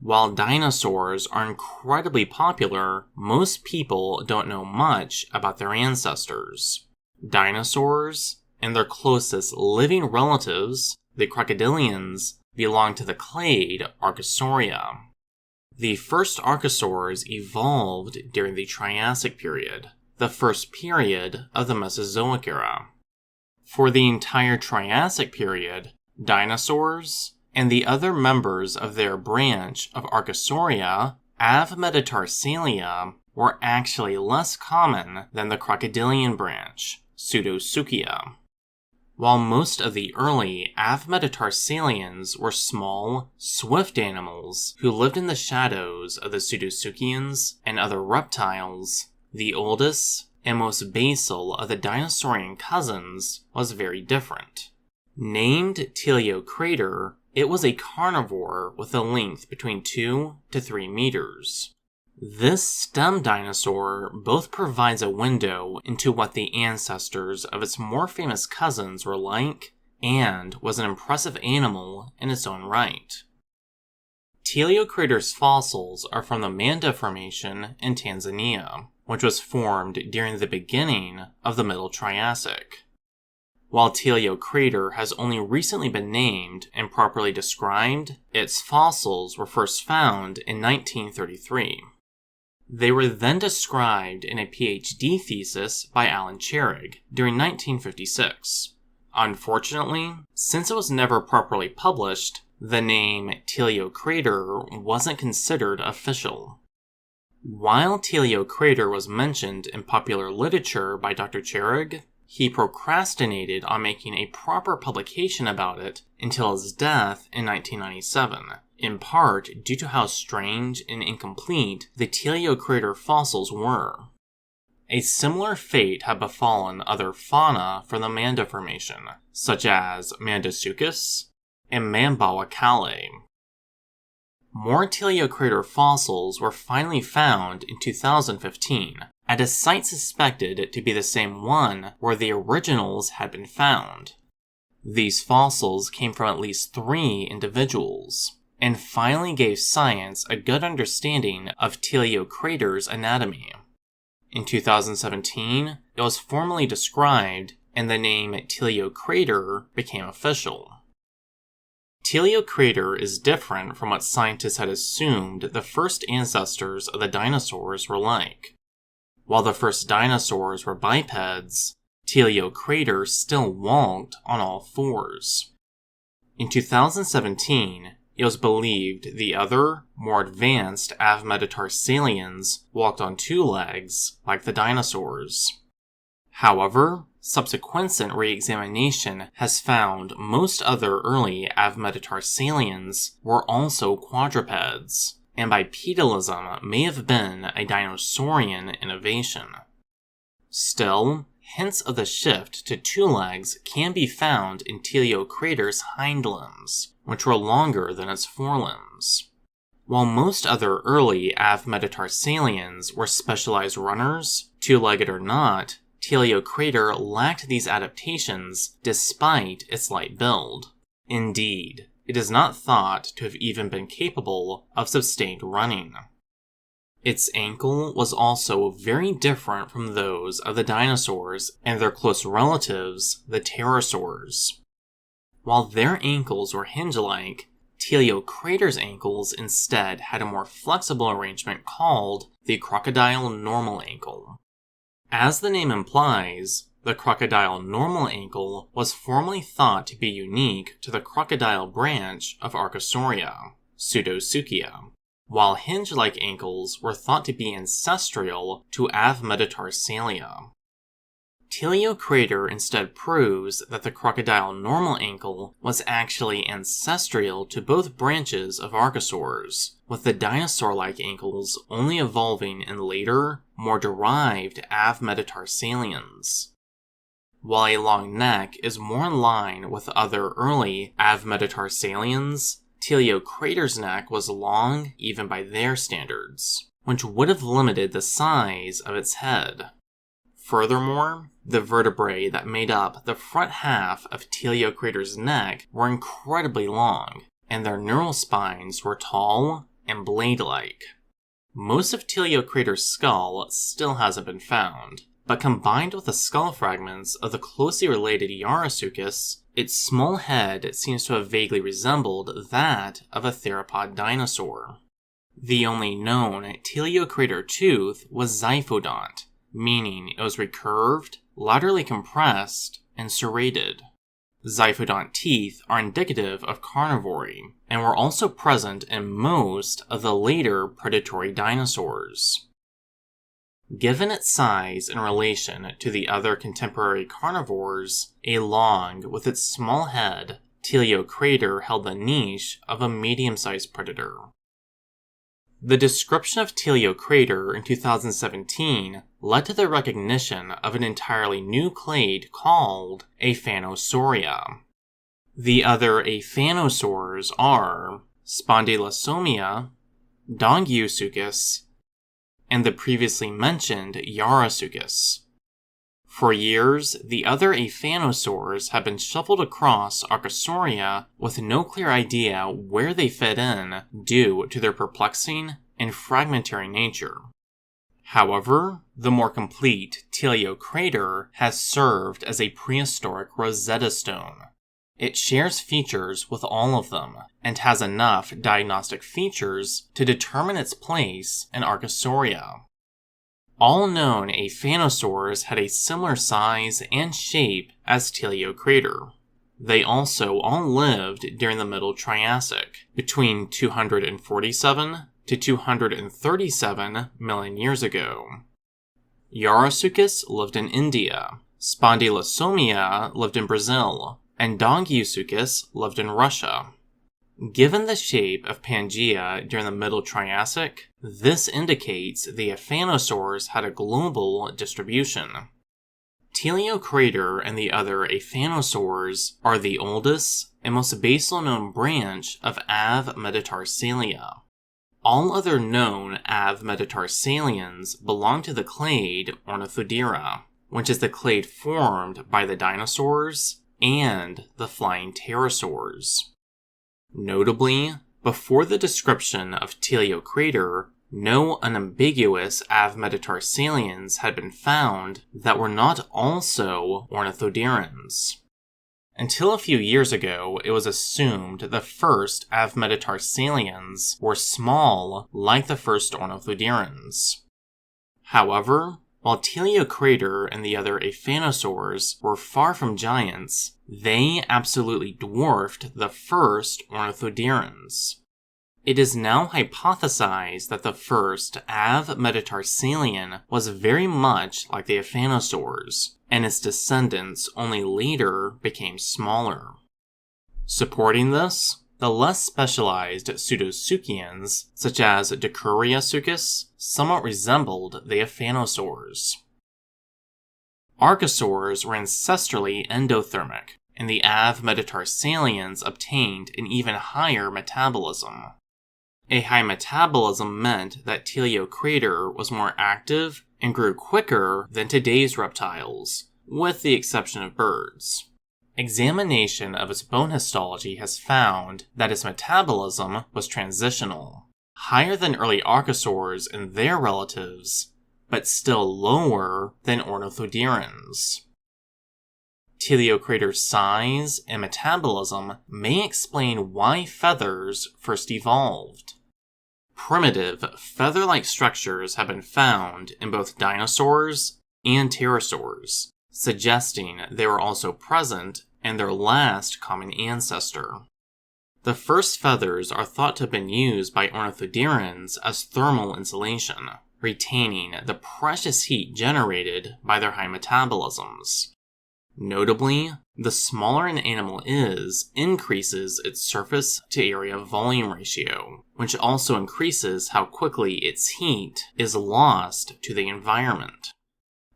While dinosaurs are incredibly popular, most people don't know much about their ancestors. Dinosaurs and their closest living relatives, the crocodilians, belong to the clade Archosaurus. The first archosaurs evolved during the Triassic period, the first period of the Mesozoic era. For the entire Triassic period, dinosaurs and the other members of their branch of Archosauria, Metatarsalia, were actually less common than the crocodilian branch, Pseudosuchia. While most of the early Metatarsalia were small, swift animals who lived in the shadows of the Pseudosuchians and other reptiles, the oldest and most basal of the dinosaurian cousins was very different. Named Teleocrater, it was a carnivore with a length between 2 to 3 meters. This stem dinosaur both provides a window into what the ancestors of its more famous cousins were like, and was an impressive animal in its own right. Teleocrater's fossils are from the Manda Formation in Tanzania, which was formed during the beginning of the Middle Triassic. While Teleocrater has only recently been named and properly described, its fossils were first found in 1933. They were then described in a PhD thesis by Alan Charig during 1956. Unfortunately, since it was never properly published, the name Teleocrater wasn't considered official. While Teleocrater was mentioned in popular literature by Dr. Charig, he procrastinated on making a proper publication about it until his death in 1997, in part due to how strange and incomplete the Teleocrater fossils were. A similar fate had befallen other fauna from the Manda Formation, such as Mandasuchus and Mambawakale. More Teleocrater fossils were finally found in 2015 at a site suspected to be the same one where the originals had been found. These fossils came from at least 3 individuals, and finally gave science a good understanding of Teleocrater's anatomy. In 2017, it was formally described, and the name Teleocrater became official. Teleocrater is different from what scientists had assumed the first ancestors of the dinosaurs were like. While the first dinosaurs were bipeds, Teleocrater still walked on all fours. In 2017, it was believed the other, more advanced Metatarsalia walked on 2 legs, like the dinosaurs. However, subsequent re-examination has found most other early Metatarsalia were also quadrupeds, and bipedalism may have been a dinosaurian innovation. Still, hints of the shift to 2 legs can be found in Teleocrater's hind limbs, which were longer than its forelimbs. While most other early Metatarsalia were specialized runners, 2-legged or not, Teleocrater lacked these adaptations despite its light build. Indeed, it is not thought to have even been capable of sustained running. Its ankle was also very different from those of the dinosaurs and their close relatives, the Pterosaurs. While their ankles were hinge-like, Teleocrater's ankles instead had a more flexible arrangement called the crocodile normal ankle. As the name implies, the crocodile normal ankle was formerly thought to be unique to the crocodile branch of Archosauria, Pseudosuchia, while hinge-like ankles were thought to be ancestral to Metatarsalia. Teleocrater instead proves that the crocodile normal ankle was actually ancestral to both branches of Archosaurs, with the dinosaur-like ankles only evolving in later, more derived Metatarsalia. While a long neck is more in line with other early Metatarsalia, Teleocrater's neck was long even by their standards, which would have limited the size of its head. Furthermore, the vertebrae that made up the front half of Teleocrater's neck were incredibly long, and their neural spines were tall and blade-like. Most of Teleocrater's skull still hasn't been found, but combined with the skull fragments of the closely related Yarasuchus, its small head seems to have vaguely resembled that of a theropod dinosaur. The only known Teleocrater tooth was zyphodont, meaning it was recurved, laterally compressed, and serrated. Zyphodont teeth are indicative of carnivory, and were also present in most of the later predatory dinosaurs. Given its size in relation to the other contemporary carnivores, along with its small head, Teleocrater held the niche of a medium-sized predator. The description of Teleocrater in 2017 led to the recognition of an entirely new clade called Aphanosauria. The other Aphanosaurs are Spondylosomia, Dongyusuchus, and the previously mentioned Yarasuchus. For years, the other Aphanosaurs have been shuffled across Archosauria with no clear idea where they fit in due to their perplexing and fragmentary nature. However, the more complete Teleocrater has served as a prehistoric Rosetta Stone. It shares features with all of them, and has enough diagnostic features to determine its place in Archosauria. All known Aphanosaurs had a similar size and shape as Teleocrater. They also all lived during the Middle Triassic, between 247 to 237 million years ago. Yarasuchus lived in India, Spondylosomia lived in Brazil, and Dongyusuchus lived in Russia. Given the shape of Pangaea during the Middle Triassic, this indicates the Aphanosaurs had a global distribution. Teleocrater and the other Aphanosaurs are the oldest and most basal known branch of Avmetatarsalia. All other known Avmetatarsalians belong to the clade Ornithodira, which is the clade formed by the dinosaurs and the flying pterosaurs. Notably, before the description of Teleocrater, no unambiguous Avmetatarsalians had been found that were not also ornithodirans. Until a few years ago, it was assumed the first Avmetatarsalians were small like the first ornithodirans. However, while Teleocrater and the other Aphanosaurs were far from giants, they absolutely dwarfed the first ornithodirans. It is now hypothesized that the first Avmetatarsalian was very much like the Aphanosaurs, and its descendants only later became smaller. Supporting this, the less specialized pseudosuchians, such as Dicuriasuchus, somewhat resembled the Aphanosaurs. Archosaurs were ancestrally endothermic, and the Avmetatarsalians obtained an even higher metabolism. A high metabolism meant that Teleocrater was more active and grew quicker than today's reptiles, with the exception of birds. Examination of its bone histology has found that its metabolism was transitional, higher than early archosaurs and their relatives, but still lower than ornithodirans. Teleocrater's size and metabolism may explain why feathers first evolved. Primitive, feather-like structures have been found in both dinosaurs and pterosaurs, suggesting they were also present in their last common ancestor. The first feathers are thought to have been used by ornithodirans as thermal insulation, retaining the precious heat generated by their high metabolisms. Notably, the smaller an animal is, increases its surface to area volume ratio, which also increases how quickly its heat is lost to the environment.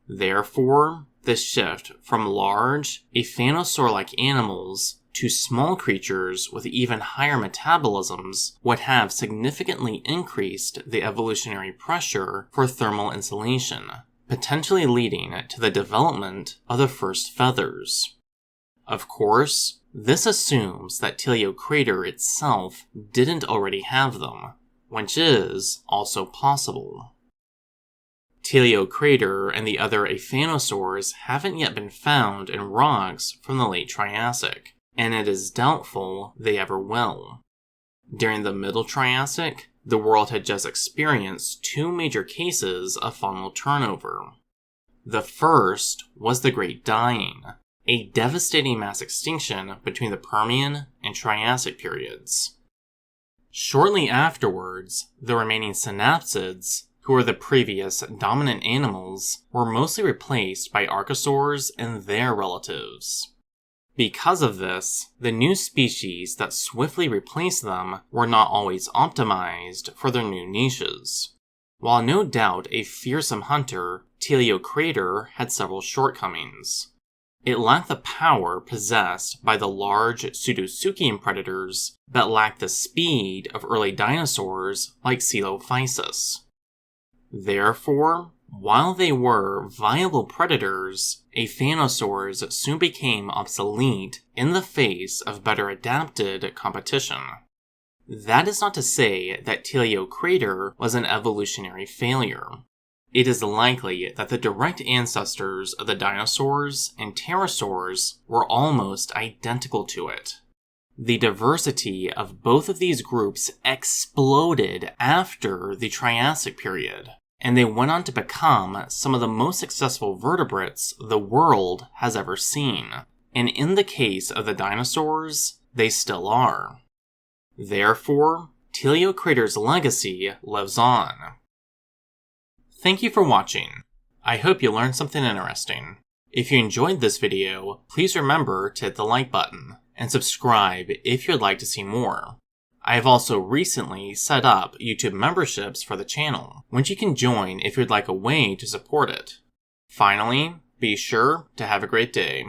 Therefore, this shift from large, Aphanosaur-like animals to small creatures with even higher metabolisms would have significantly increased the evolutionary pressure for thermal insulation, potentially leading to the development of the first feathers. Of course, this assumes that Teleocrater itself didn't already have them, which is also possible. Teleocrater and the other Aphanosauria haven't yet been found in rocks from the late Triassic, and it is doubtful they ever will. During the Middle Triassic, the world had just experienced two major cases of faunal turnover. The first was the Great Dying, a devastating mass extinction between the Permian and Triassic periods. Shortly afterwards, the remaining synapsids, who were the previous dominant animals, were mostly replaced by archosaurs and their relatives. Because of this, the new species that swiftly replaced them were not always optimized for their new niches. While no doubt a fearsome hunter, Teleocrater had several shortcomings. It lacked the power possessed by the large pseudosuchian predators, but lacked the speed of early dinosaurs like Coelophysis. Therefore, while they were viable predators, Aphanosauria soon became obsolete in the face of better adapted competition. That is not to say that Teleocrater was an evolutionary failure. It is likely that the direct ancestors of the dinosaurs and pterosaurs were almost identical to it. The diversity of both of these groups exploded after the Triassic period, and they went on to become some of the most successful vertebrates the world has ever seen. And in the case of the dinosaurs, they still are. Therefore, Teleocrater's legacy lives on. Thank you for watching. I hope you learned something interesting. If you enjoyed this video, please remember to hit the like button, and subscribe if you'd like to see more. I have also recently set up YouTube memberships for the channel, which you can join if you'd like a way to support it. Finally, be sure to have a great day.